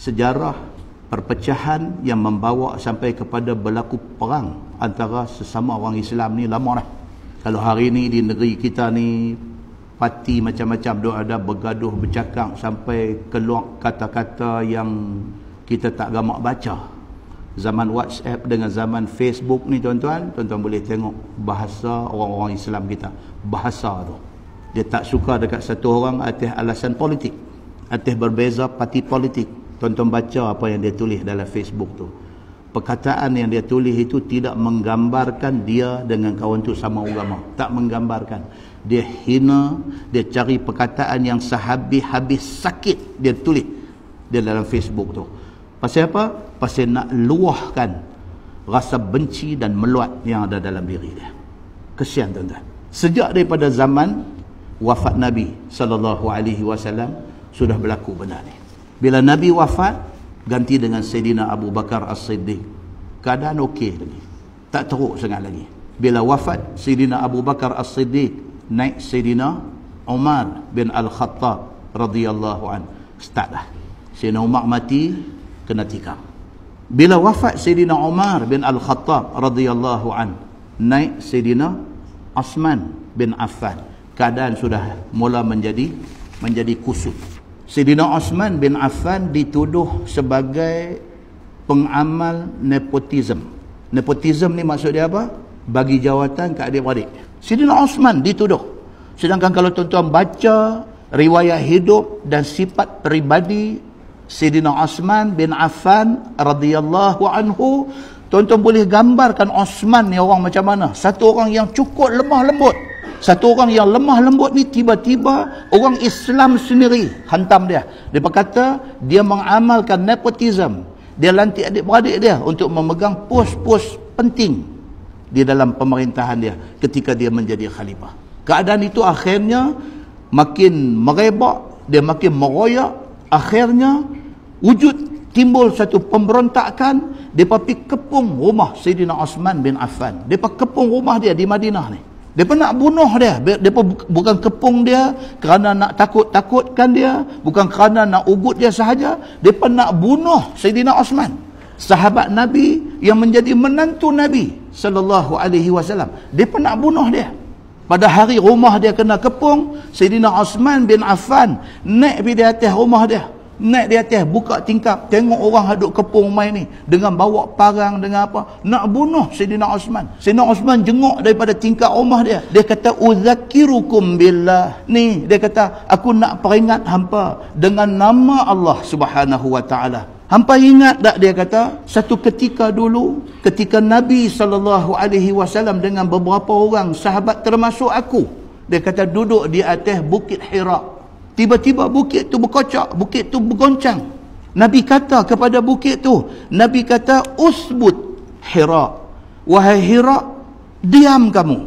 sejarah perpecahan yang membawa sampai kepada berlaku perang antara sesama orang Islam ni lama dah. Kalau hari ni di negeri kita ni parti macam-macam duk ada bergaduh bercakap sampai keluar kata-kata yang kita tak gamak baca. Zaman WhatsApp dengan zaman Facebook ni tuan-tuan boleh tengok bahasa orang-orang Islam kita. Bahasa tu dia tak suka dekat satu orang atas alasan politik, atas berbeza parti politik. Tuan-tuan baca apa yang dia tulis dalam Facebook tu. Perkataan yang dia tulis itu tidak menggambarkan dia dengan kawan tu sama agama. Tak menggambarkan. Dia hina, dia cari perkataan yang sehabis-habis sakit dia tulis dia dalam Facebook tu. Pasal apa? Pasal nak luahkan rasa benci dan meluat yang ada dalam diri dia. Kesian tuan-tuan. Sejak daripada zaman wafat Nabi SAW sudah berlaku benda ni. Bila Nabi wafat, ganti dengan Sayyidina Abu Bakar As-Siddiq. Keadaan okey lagi. Tak teruk sangat lagi. Bila wafat Sayyidina Abu Bakar As-Siddiq, naik Sayyidina Umar bin Al-Khattab radhiyallahu an. Start dah. Sayyidina Umar mati, kena tikam. Bila wafat Sayyidina Umar bin Al-Khattab radhiyallahu an, naik Sayyidina Uthman bin Affan. Keadaan sudah mula menjadi kusut. Sayyidina Uthman bin Affan dituduh sebagai pengamal nepotism. Nepotism ni maksud dia apa? Bagi jawatan ke adik-beradik. Sayyidina Uthman dituduh. Sedangkan kalau tuan-tuan baca riwayat hidup dan sifat peribadi Sayyidina Uthman bin Affan radhiyallahu anhu, tuan-tuan boleh gambarkan Uthman ni orang macam mana. Satu orang yang cukup lemah lembut. Satu orang yang lemah lembut ni tiba-tiba orang Islam sendiri hantam dia. Dia berkata dia mengamalkan nepotism. Dia lantik adik-beradik dia untuk memegang pos-pos penting di dalam pemerintahan dia ketika dia menjadi khalifah. Keadaan itu akhirnya makin merebak, dia makin meroyak. Akhirnya wujud timbul satu pemberontakan. Depa pergi kepung rumah Sayyidina Uthman bin Affan. Depa kepung rumah dia di Madinah ni. Depa nak bunuh dia. Depa bukan kepung dia kerana nak takut-takutkan dia, bukan kerana nak ugut dia sahaja. Depa nak bunuh Sayyidina Uthman, sahabat Nabi yang menjadi menantu Nabi sallallahu alaihi wasallam. Depa nak bunuh dia. Pada hari rumah dia kena kepung, Sayyidina Uthman bin Affan naik pergi di atas rumah dia. Naik di atas, buka tingkap, tengok orang duk kepung mai ni dengan bawa parang, dengan apa, nak bunuh Sayyidina Uthman. Sayyidina Uthman jenguk daripada tingkap rumah dia. Dia kata, "Uzakirukum billah." Ni dia kata, aku nak peringat hampa dengan nama Allah Subhanahu wa taala. Hampa ingat tak, dia kata, satu ketika dulu ketika Nabi SAW dengan beberapa orang sahabat termasuk aku, dia kata duduk di atas bukit Hira. Tiba-tiba bukit tu berkocak, bukit tu bergoncang. Nabi kata kepada bukit tu, Nabi kata, "Usbut Hira." Wahai Hira, diam kamu.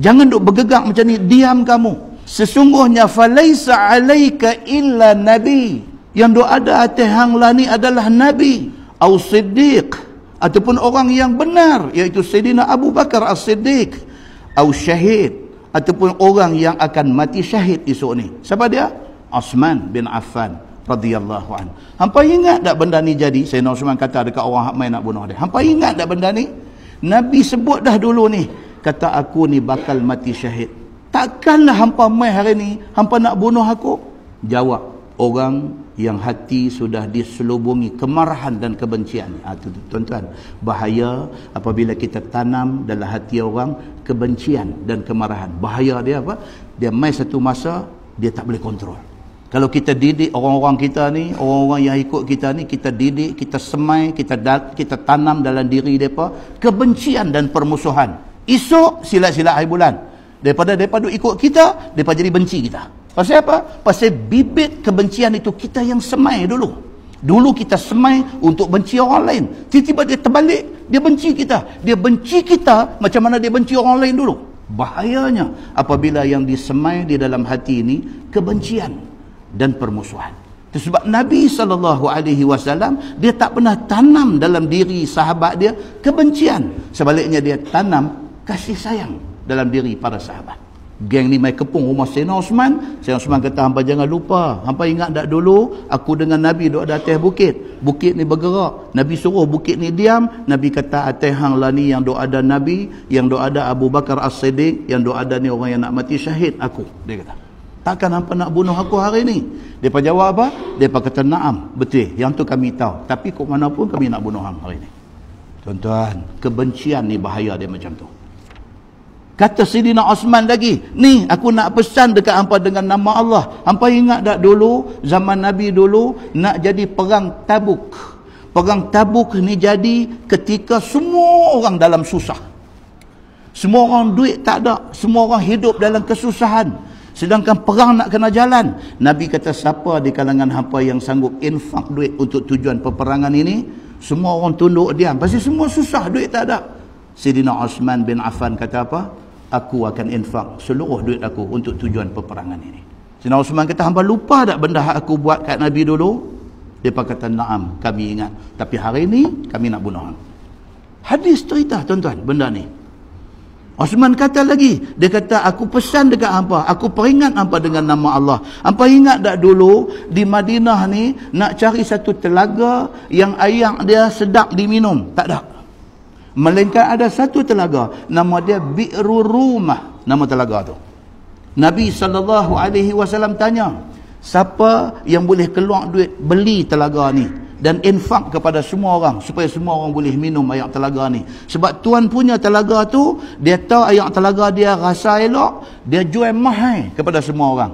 Jangan duk bergegak macam ni, diam kamu. Sesungguhnya falaisa alaika illa nabi. Yang duk ada atas hang lah ni adalah nabi, au siddiq, ataupun orang yang benar, iaitu Sayyidina Abu Bakar As-Siddiq, au syahid, ataupun orang yang akan mati syahid esok ni. Siapa dia? Uthman bin Affan radhiyallahu an. Hampa ingat tak benda ni jadi? Sayyidina Uthman kata dekat orang hak mai nak bunuh dia. Hampa ingat tak benda ni? Nabi sebut dah dulu ni, kata aku ni bakal mati syahid. Takkanlah hampa mai hari ni hampa nak bunuh aku? Jawab orang yang hati sudah diselubungi kemarahan dan kebencian. Tuan-tuan, bahaya apabila kita tanam dalam hati orang kebencian dan kemarahan. Bahaya dia apa? Dia mai satu masa dia tak boleh kontrol. Kalau kita didik orang-orang kita ni, orang-orang yang ikut kita ni, kita didik, kita semai, kita tanam dalam diri mereka kebencian dan permusuhan. Esok silat-silat hari bulan, daripada ikut kita, mereka jadi benci kita. Pasal apa? Pasal bibit kebencian itu kita yang semai dulu. Dulu kita semai untuk benci orang lain. Tiba-tiba dia terbalik, dia benci kita. Dia benci kita macam mana dia benci orang lain dulu. Bahayanya apabila yang disemai di dalam hati ini kebencian dan permusuhan. Itu sebab Nabi SAW dia tak pernah tanam dalam diri sahabat dia kebencian. Sebaliknya dia tanam kasih sayang dalam diri para sahabat. Geng ni mai kepung rumah Sayyidina Uthman. Sayyidina Uthman kata, hampa jangan lupa, hampa ingat tak dulu aku dengan Nabi duduk di atas bukit. bukit ni bergerak. Nabi suruh bukit ni diam. Nabi kata atai hang lah ni yang doa ada Nabi, yang doa ada Abu Bakar As-Siddiq, yang doa ada ni orang yang nak mati syahid aku. Dia kata, takkan hampa nak bunuh aku hari ni? Depa jawab apa? Depa kata naam, betul. Yang tu kami tahu. Tapi kok mana pun kami nak bunuh hang hari ni. Tuan-tuan, kebencian ni bahaya dia macam tu. Kata Sayyidina Osman lagi, ni aku nak pesan dekat hampa dengan nama Allah. Hampa ingat tak dulu, zaman Nabi dulu, nak jadi perang Tabuk. Perang Tabuk ni jadi ketika semua orang dalam susah. Semua orang duit tak ada. Semua orang hidup dalam kesusahan. Sedangkan perang nak kena jalan. Nabi kata siapa di kalangan hampa yang sanggup infak duit untuk tujuan peperangan ini, semua orang tunduk diam. Pasal semua susah, duit tak ada. Sayyidina Osman bin Affan kata apa? Aku akan infak seluruh duit aku untuk tujuan peperangan ini. Sayyidina Osman kata, hamba lupa tak benda aku buat kat Nabi dulu? Dia kata, naam, kami ingat. Tapi hari ini, kami nak bunuh hang. Hadis cerita, tuan-tuan, benda ni. Osman kata lagi, dia kata, aku pesan dekat hampa, aku peringat hampa dengan nama Allah. Hampa ingat tak dulu, di Madinah ni, nak cari satu telaga yang air dia sedap diminum? Tak ada. Melainkan ada satu telaga, nama dia Bi'ru Rumah, nama telaga tu. Nabi SAW tanya, siapa yang boleh keluar duit beli telaga ni dan infak kepada semua orang supaya semua orang boleh minum air telaga ni. Sebab tuan punya telaga tu, dia tahu air telaga dia rasa elok, dia jual mahal kepada semua orang.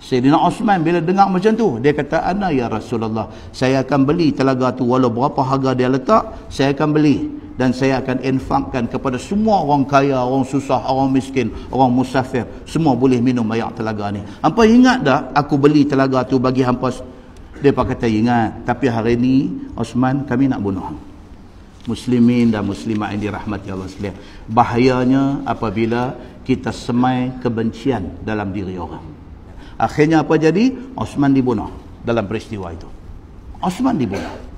Sayyidina Osman bila dengar macam tu, dia kata, ana ya Rasulullah, saya akan beli telaga tu walau berapa harga dia letak, saya akan beli. Dan saya akan infakkan kepada semua orang kaya, orang susah, orang miskin, orang musafir. Semua boleh minum air telaga ni. Hampa ingat tak aku beli telaga tu bagi hampa? Dia kata ingat. Tapi hari ni Osman, kami nak bunuh. Muslimin dan muslimat yang dirahmati Allah sekalian. Bahayanya apabila kita semai kebencian dalam diri orang. Akhirnya apa jadi? Osman dibunuh dalam peristiwa itu. Osman dibunuh.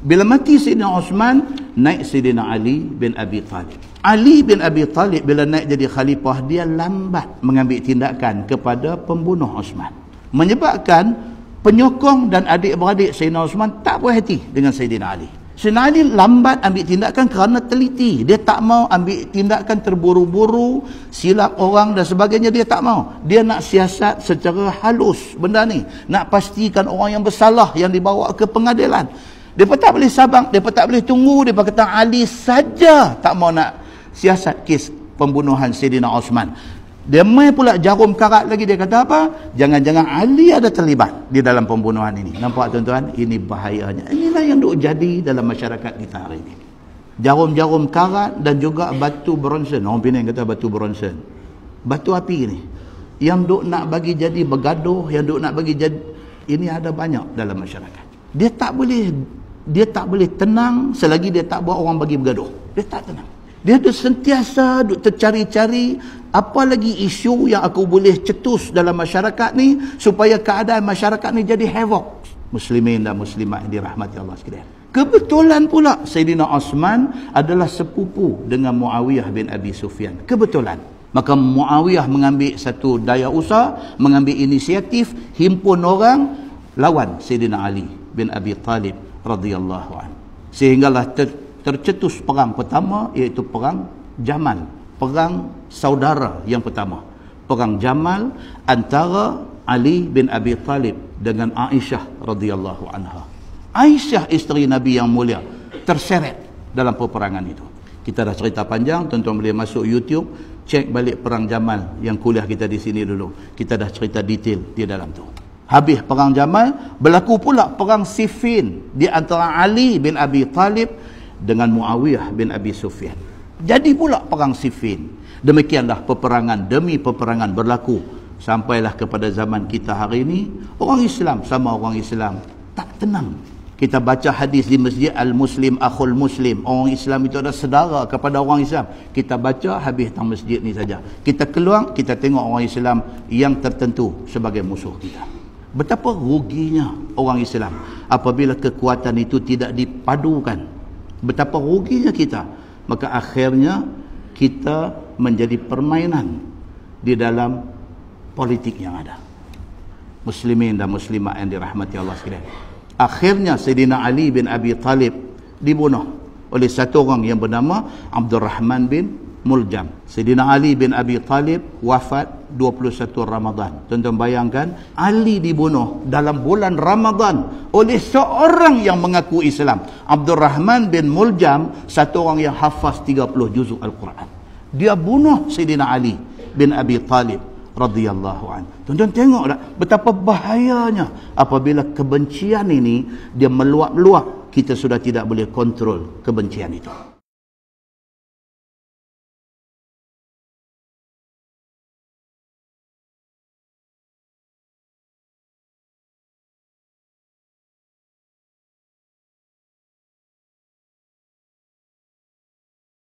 Bila mati Sayyidina Osman, naik Sayyidina Ali bin Abi Talib. Ali bin Abi Talib bila naik jadi khalifah, dia lambat mengambil tindakan kepada pembunuh Osman. Menyebabkan penyokong dan adik-beradik Sayyidina Osman tak puas hati dengan Sayyidina Ali. Sayyidina Ali lambat ambil tindakan kerana teliti. Dia tak mau ambil tindakan terburu-buru, silap orang dan sebagainya, dia tak mau. Dia nak siasat secara halus benda ni. Nak pastikan orang yang bersalah yang dibawa ke pengadilan. Dia pun tak boleh sabar, dia pun tak boleh tunggu. Dia pun kata Ali saja tak mau nak siasat kes pembunuhan Sayyidina Osman. Dia main pula jarum karat lagi. Dia kata apa? Jangan-jangan Ali ada terlibat di dalam pembunuhan ini. Nampak tuan-tuan? Ini bahayanya. Inilah yang duk jadi dalam masyarakat kita hari ini. Jarum-jarum karat dan juga batu bronzen. Orang Penang kata batu bronzen. Batu api ni. Yang duk nak bagi jadi bergaduh, yang duk nak bagi jadi, ini ada banyak dalam masyarakat. Dia tak boleh tenang selagi dia tak buat orang bagi bergaduh. Dia tak tenang. Dia tu sentiasa duk tercari-cari apa lagi isu yang aku boleh cetus dalam masyarakat ni supaya keadaan masyarakat ni jadi havoc. Muslimin dan muslimat yang dirahmati Allah sekalian. Kebetulan pula Sayyidina Osman adalah sepupu dengan Muawiyah bin Abi Sufyan. Kebetulan. Maka Muawiyah mengambil satu daya usaha, mengambil inisiatif, himpun orang lawan Sayyidina Ali bin Abi Talib radhiyallahu anhu. Sehinggalah tercetus perang pertama, iaitu perang Jamal, perang saudara yang pertama. Perang Jamal antara Ali bin Abi Talib dengan Aisyah radhiyallahu anha. Aisyah isteri Nabi yang mulia terseret dalam peperangan itu. Kita dah cerita panjang, tuan-tuan boleh masuk YouTube, cek balik perang Jamal yang kuliah kita di sini dulu. Kita dah cerita detail di dalam tu. Habis perang Jamal, berlaku pula perang Siffin di antara Ali bin Abi Talib dengan Muawiyah bin Abi Sufyan. Jadi pula perang Siffin. Demikianlah peperangan demi peperangan berlaku sampailah kepada zaman kita hari ini. Orang Islam sama orang Islam tak tenang. Kita baca hadis di masjid, al-muslim akhul muslim. Orang Islam itu adalah saudara kepada orang Islam. Kita baca habis tang masjid ni saja. Kita keluar, kita tengok orang Islam yang tertentu sebagai musuh kita. Betapa ruginya orang Islam apabila kekuatan itu tidak dipadukan. Betapa ruginya kita. Maka akhirnya kita menjadi permainan di dalam politik yang ada. Muslimin dan muslimat yang dirahmati Allah sekalian. Akhirnya Sayyidina Ali bin Abi Talib dibunuh oleh satu orang yang bernama Abdul Rahman bin Muljam. Sayyidina Ali bin Abi Talib wafat 21 Ramadan. Tuan-tuan bayangkan, Ali dibunuh dalam bulan Ramadan oleh seorang yang mengaku Islam. Abdul Rahman bin Muljam, satu orang yang hafaz 30 juzuk Al-Quran. Dia bunuh Sayyidina Ali bin Abi Talib radhiyallahu anhu. Tuan-tuan tengok tak betapa bahayanya apabila kebencian ini dia meluap-luap, kita sudah tidak boleh kontrol kebencian itu.